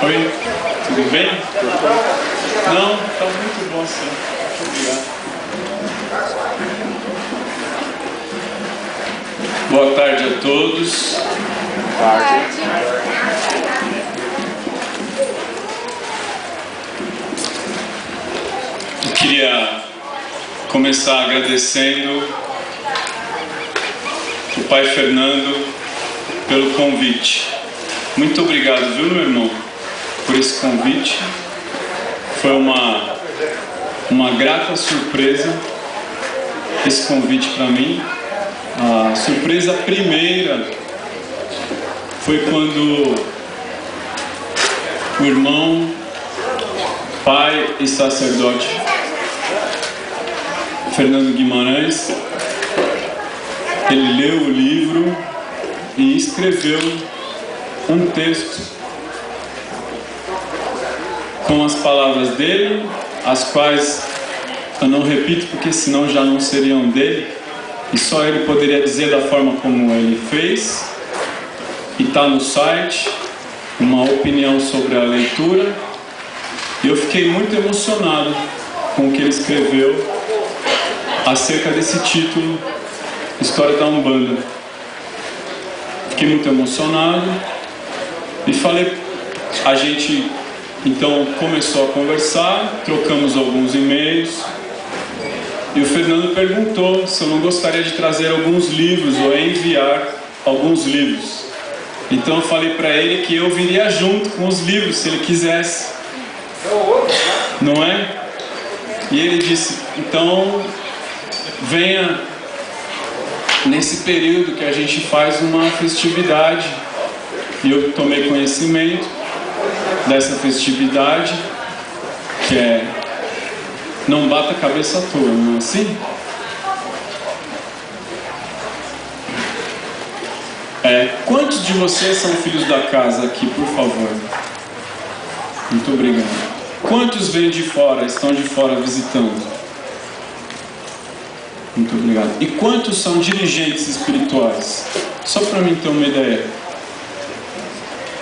Oi, tudo bem? Não, tá muito bom sim. Obrigado. Boa tarde a todos. Boa tarde. Eu queria começar agradecendo o Pai Fernando pelo convite. Muito obrigado, viu, meu irmão, por esse convite. Foi uma grata surpresa esse convite para mim. A surpresa primeira foi quando o irmão, pai e sacerdote Fernando Guimarães, ele leu o livro e escreveu um texto com as palavras dele, as quais eu não repito porque senão já não seriam dele, e só ele poderia dizer da forma como ele fez, e está no site, uma opinião sobre a leitura, e eu fiquei muito emocionado com o que ele escreveu acerca desse título, História da Umbanda. Fiquei muito emocionado e falei, a gente então começou a conversar, trocamos alguns e-mails, e o Fernando perguntou se eu não gostaria de trazer alguns livros ou enviar alguns livros. Então eu falei para ele que eu viria junto com os livros se ele quisesse, não é? E ele disse, então venha nesse período que a gente faz uma festividade. E eu tomei conhecimento dessa festividade, que é Não Bata a Cabeça à Toa, não é assim? Quantos de vocês são filhos da casa aqui, por favor? Muito obrigado. Quantos vêm de fora, estão de fora visitando? Muito obrigado. E quantos são dirigentes espirituais? Só para mim ter uma ideia.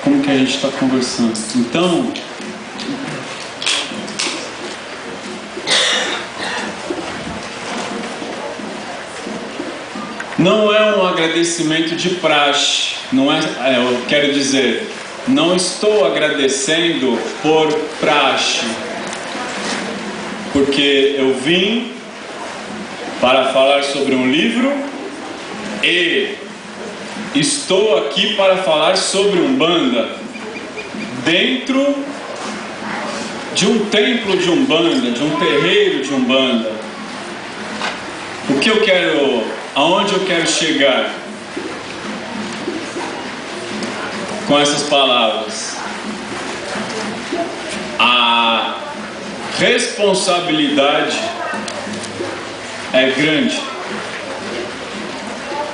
Como que a gente está conversando? Então, não é um agradecimento de praxe, não é, eu quero dizer, não estou agradecendo por praxe, porque eu vim para falar sobre um livro e estou aqui para falar sobre Umbanda dentro de um templo de Umbanda, de um terreiro de Umbanda. O que eu quero, aonde eu quero chegar com essas palavras? A responsabilidade é grande.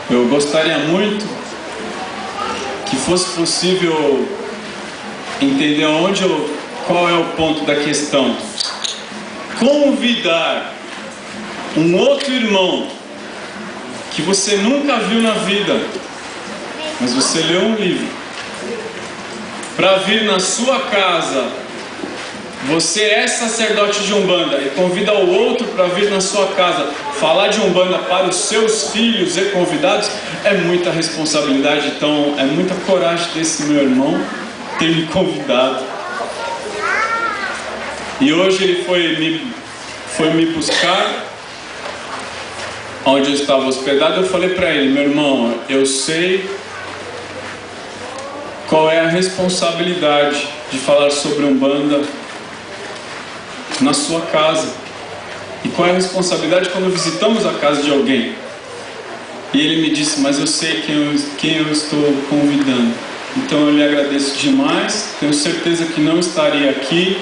Eu gostaria muito que fosse possível entender qual é o ponto da questão. Convidar um outro irmão que você nunca viu na vida, mas você leu um livro, para vir na sua casa. Você é sacerdote de Umbanda e convida o outro para vir na sua casa falar de Umbanda para os seus filhos e convidados, é muita responsabilidade. Então é muita coragem desse meu irmão ter me convidado. E hoje ele foi me buscar onde eu estava hospedado. Eu falei para ele, meu irmão, eu sei qual é a responsabilidade de falar sobre Umbanda na sua casa, e qual é a responsabilidade quando visitamos a casa de alguém. E ele me disse, mas eu sei quem eu estou convidando, então eu lhe agradeço demais. Tenho certeza que não estaria aqui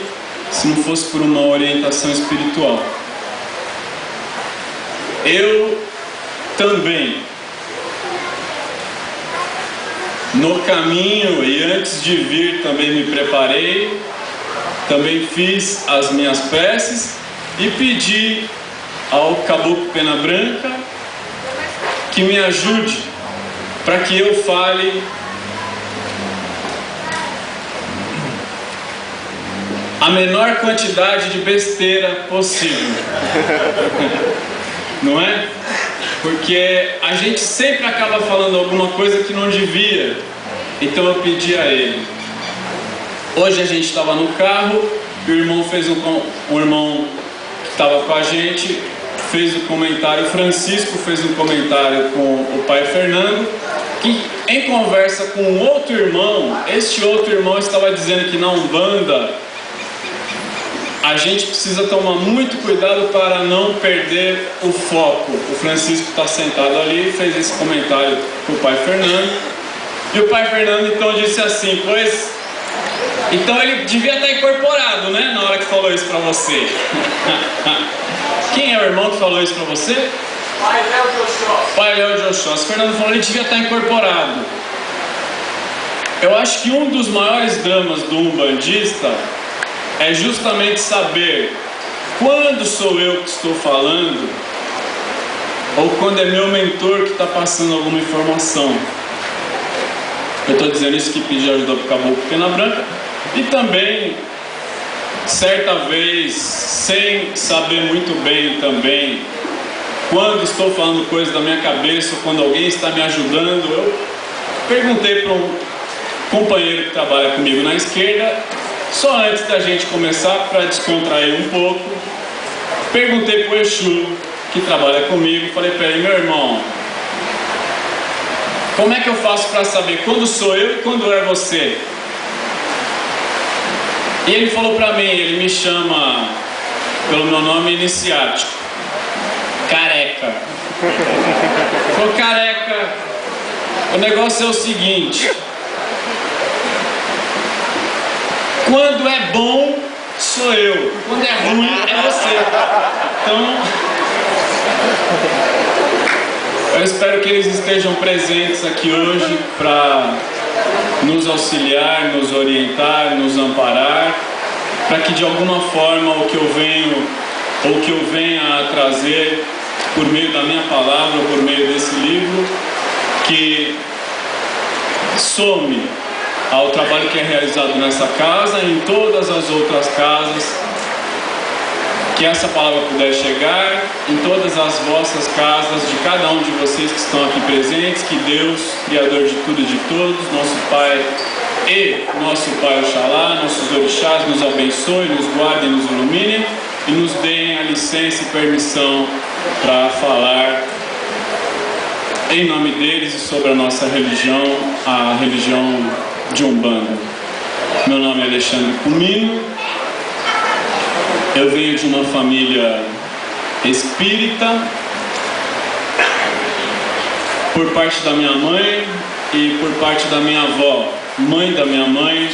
se não fosse por uma orientação espiritual. Eu também, no caminho e antes de vir, também me preparei, também fiz as minhas preces e pedi ao Caboclo Pena Branca que me ajude para que eu fale a menor quantidade de besteira possível. Não é? Porque a gente sempre acaba falando alguma coisa que não devia. Então eu pedi a ele. Hoje a gente estava no carro, o irmão o irmão que estava com a gente fez o comentário, Francisco fez um comentário com o pai Fernando, que em conversa com outro irmão, este outro irmão estava dizendo que na Umbanda a gente precisa tomar muito cuidado para não perder o foco. O Francisco está sentado ali e fez esse comentário para o pai Fernando. E o pai Fernando então disse assim, então ele devia estar incorporado, né, na hora que falou isso para você. Quem é o irmão que falou isso para você? Pai Léo de Oxóssi. Pai Léo de Oxóssi. Fernando falou que ele devia estar incorporado. Eu acho que um dos maiores dramas do umbandista é justamente saber quando sou eu que estou falando ou quando é meu mentor que está passando alguma informação. Eu estou dizendo isso que pedi ajuda para o Caboclo Pena Branca. E também, certa vez, sem saber muito bem também, quando estou falando coisas da minha cabeça, ou quando alguém está me ajudando, eu perguntei para um companheiro que trabalha comigo na esquerda, só antes da gente começar, para descontrair um pouco, perguntei para o Exu, que trabalha comigo, falei para ele, meu irmão, como é que eu faço para saber quando sou eu e quando é você? E ele falou para mim, ele me chama pelo meu nome iniciático, Careca. Falou, Careca, o negócio é o seguinte, quando é bom, sou eu, quando é ruim, é você. Então, eu espero que eles estejam presentes aqui hoje para nos auxiliar, nos orientar, nos amparar, para que de alguma forma o que eu venha a trazer por meio da minha palavra, por meio desse livro, que some ao trabalho que é realizado nessa casa e em todas as outras casas, que essa palavra puder chegar em todas as vossas casas, de cada um de vocês que estão aqui presentes, que Deus, Criador de tudo e de todos, nosso Pai e nosso Pai Oxalá, nossos orixás, nos abençoe, nos guarde e nos ilumine e nos deem a licença e permissão para falar em nome deles e sobre a nossa religião, a religião de Umbanda. Meu nome é Alexandre Cumino, eu venho de uma família espírita, por parte da minha mãe e por parte da minha avó, mãe da minha mãe,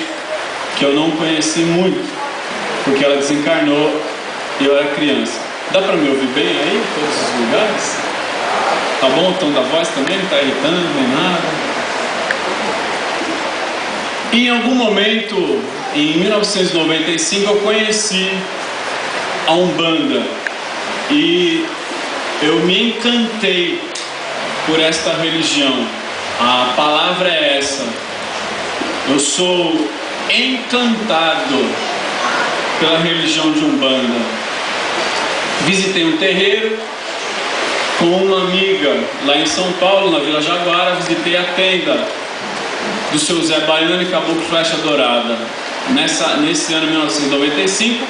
que eu não conheci muito, porque ela desencarnou e eu era criança. Dá para me ouvir bem aí, em todos os lugares? Tá bom? O tom da voz também não está irritando nem nada. Em algum momento, em 1995, eu conheci a Umbanda e eu me encantei por esta religião. A palavra é essa. Eu sou encantado pela religião de Umbanda. Visitei um terreiro com uma amiga lá em São Paulo, na Vila Jaguara. Visitei a tenda do seu Zé Baiano e Caboclo Flecha Dourada nesse ano 1995.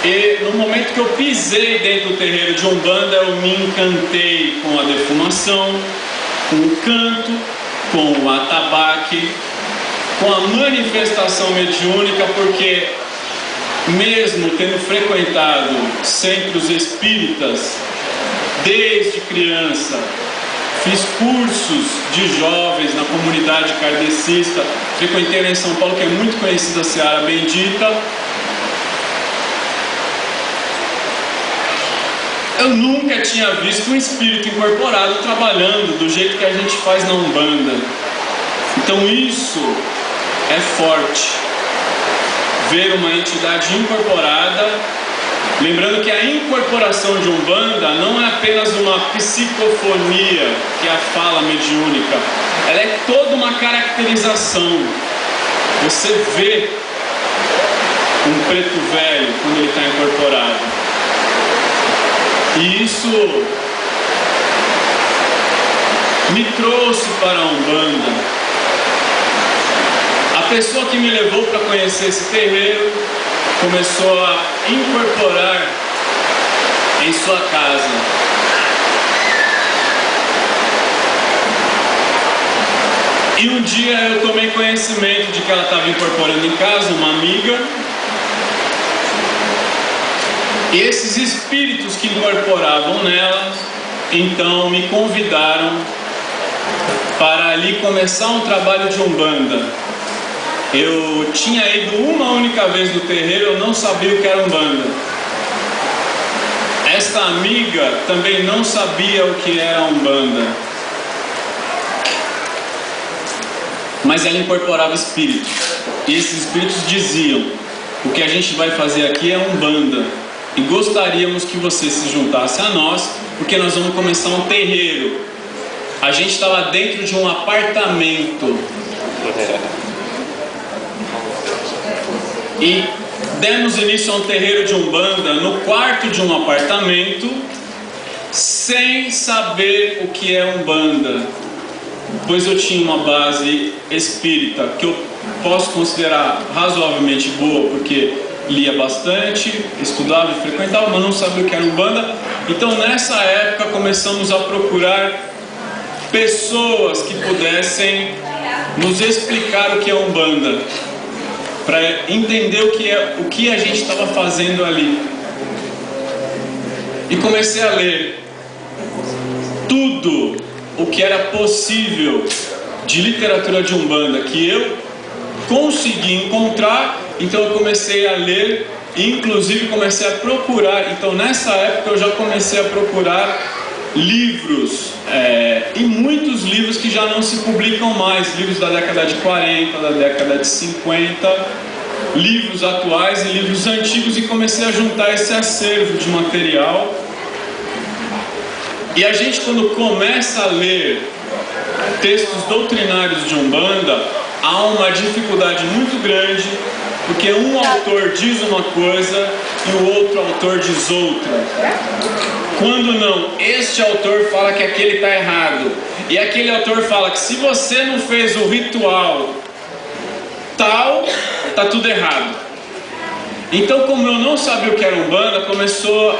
E no momento que eu pisei dentro do terreiro de Umbanda, eu me encantei com a defumação, com o canto, com o atabaque, com a manifestação mediúnica, porque mesmo tendo frequentado centros espíritas desde criança, fiz cursos de jovens na comunidade kardecista, frequentei lá em São Paulo, que é muito conhecida a Seara Bendita. Eu nunca tinha visto um espírito incorporado trabalhando do jeito que a gente faz na Umbanda. Então isso é forte. Ver uma entidade incorporada, lembrando que a incorporação de Umbanda não é apenas uma psicofonia, que é a fala mediúnica, ela é toda uma caracterização. Você vê um preto velho quando ele está incorporado. E isso me trouxe para a Umbanda. A pessoa que me levou para conhecer esse terreiro começou a incorporar em sua casa. E um dia eu tomei conhecimento de que ela estava incorporando em casa uma amiga. E esses espíritos que incorporavam nela, então me convidaram para ali começar um trabalho de Umbanda. Eu tinha ido uma única vez no terreiro, eu não sabia o que era Umbanda. Esta amiga também não sabia o que era Umbanda. Mas ela incorporava espíritos. E esses espíritos diziam: o que a gente vai fazer aqui é Umbanda. E gostaríamos que você se juntasse a nós, porque nós vamos começar um terreiro. A gente estava dentro de um apartamento. E demos início a um terreiro de Umbanda no quarto de um apartamento, sem saber o que é Umbanda, pois eu tinha uma base espírita que eu posso considerar razoavelmente boa, porque lia bastante, estudava e frequentava, mas não sabia o que era Umbanda. Então nessa época começamos a procurar pessoas que pudessem nos explicar o que é Umbanda, para entender o que a gente estava fazendo ali. E comecei a ler tudo o que era possível de literatura de Umbanda que eu consegui encontrar. Então eu comecei a ler e inclusive comecei a procurar. Então nessa época eu já comecei a procurar livros, e muitos livros que já não se publicam mais, livros da década de 40, da década de 50, livros atuais e livros antigos, e comecei a juntar esse acervo de material. E a gente, quando começa a ler textos doutrinários de Umbanda, há uma dificuldade muito grande, porque um autor diz uma coisa e o outro autor diz outra. Quando não, este autor fala que aquele está errado, e aquele autor fala que se você não fez o ritual tal, está tudo errado. Então, como eu não sabia o que era Umbanda, começou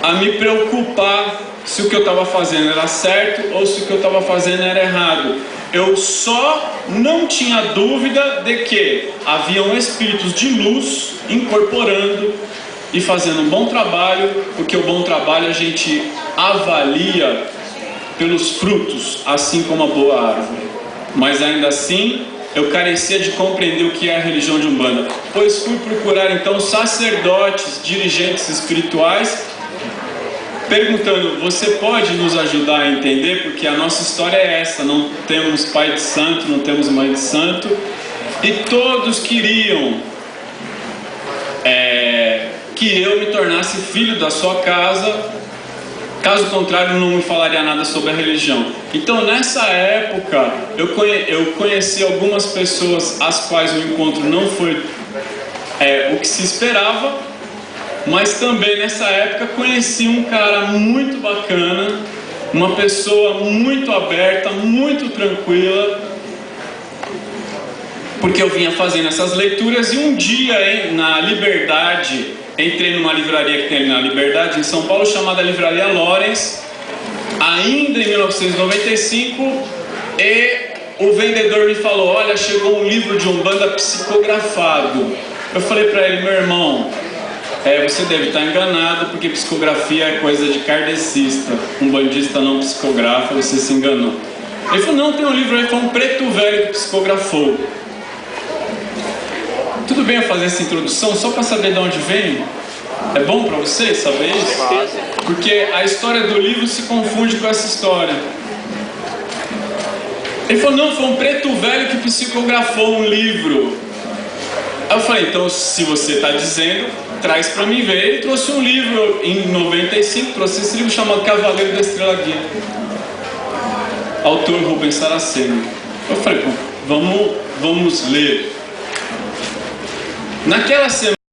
a me preocupar se o que eu estava fazendo era certo ou se o que eu estava fazendo era errado. Eu só não tinha dúvida de que haviam espíritos de luz incorporando e fazendo um bom trabalho, porque o bom trabalho a gente avalia pelos frutos, assim como a boa árvore. Mas ainda assim, eu carecia de compreender o que é a religião de Umbanda, pois fui procurar então sacerdotes, dirigentes espirituais, perguntando: você pode nos ajudar a entender? Porque a nossa história é essa, não temos pai de santo, não temos mãe de santo, e todos queriam que eu me tornasse filho da sua casa, caso contrário não me falaria nada sobre a religião. Então nessa época eu conheci algumas pessoas as quais o encontro não foi o que se esperava, mas também nessa época conheci um cara muito bacana, uma pessoa muito aberta, muito tranquila, porque eu vinha fazendo essas leituras. E um dia, na Liberdade, entrei numa livraria que tem ali na Liberdade, em São Paulo, chamada Livraria Lorenz, ainda em 1995, e o vendedor me falou: olha, chegou um livro de Umbanda psicografado. Eu falei para ele: meu irmão, você deve estar enganado, porque psicografia é coisa de kardecista, um bandista não psicografa, você se enganou. Ele falou: não, tem um livro aí, foi um preto velho que psicografou. Tudo bem eu fazer essa introdução só para saber de onde vem? É bom para vocês saber isso? Porque a história do livro se confunde com essa história. Ele falou: não, foi um preto velho que psicografou um livro. Aí eu falei: então, se você está dizendo, traz para mim ver. Ele trouxe um livro em 95, trouxe esse livro chamado Cavaleiro da Estrela Guia, autor Rubens Saraceno. Eu falei: bom, vamos ler. Naquela semana